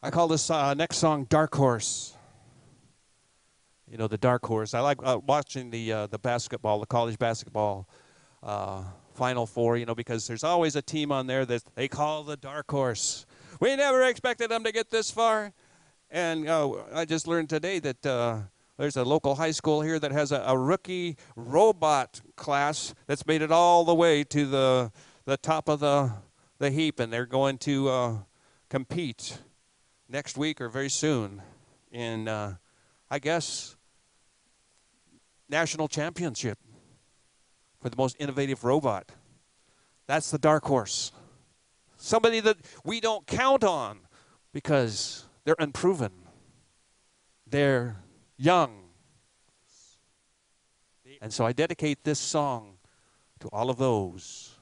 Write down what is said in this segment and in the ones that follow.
I call this next song "Dark Horse." You know, the dark horse. I like watching the basketball, the college basketball Final Four. You know, because there's always a team on there that they call the dark horse. We never expected them to get this far, and I just learned today that there's a local high school here that has a rookie robot class that's made it all the way to the top of the heap, and they're going to compete next week or very soon in, I guess, national championship for the most innovative robot. That's the dark horse. Somebody that we don't count on because they're unproven. They're young. And so I dedicate this song to all of those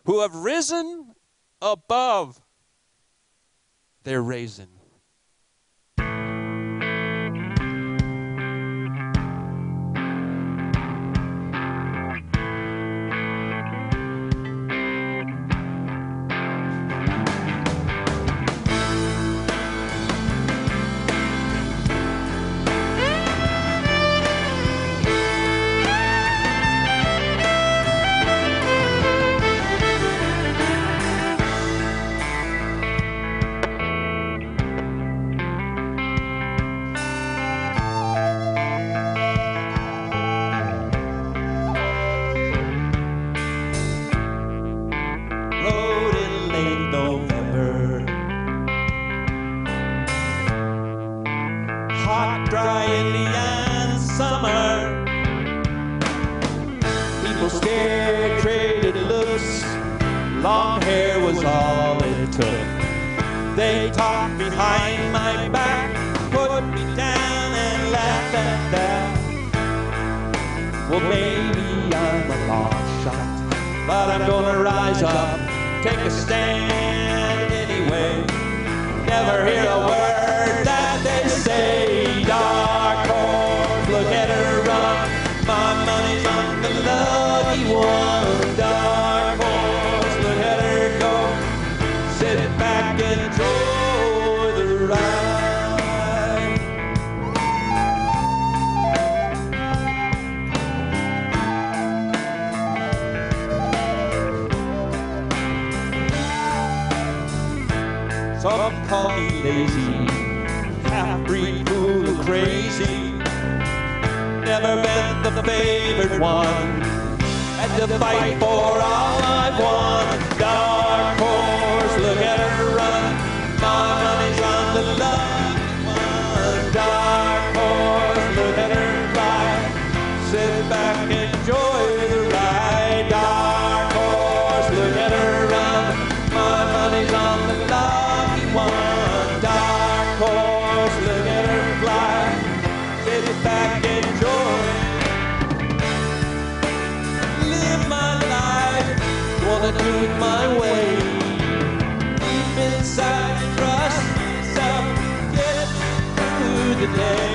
who have risen above their raisin. Hot, dry Indian summer. People stared, traded looks. Long hair was all it took. They talked behind my back, put me down and laughed at that. Well, maybe I'm a long shot, but I'm gonna rise up, take a stand anyway. Never hear a word that they say. Dark horse, look at her run. My money's on the lucky one. Dark horse, look at her go. Sit back and enjoy the ride. Some call me lazy, half-breed, fool, crazy. Never been the favored one. Had to fight for all I've won. Dark horse, look at her run. My money's on the lucky one. Dark horse, look at her fly. Sit back, enjoy the ride. Dark horse, look at her run. My money's on the lucky one. Dark horse, look at her fly. Sit back, enjoy. Live my life, wanna do it my way. Deep inside, trust myself, get through the day.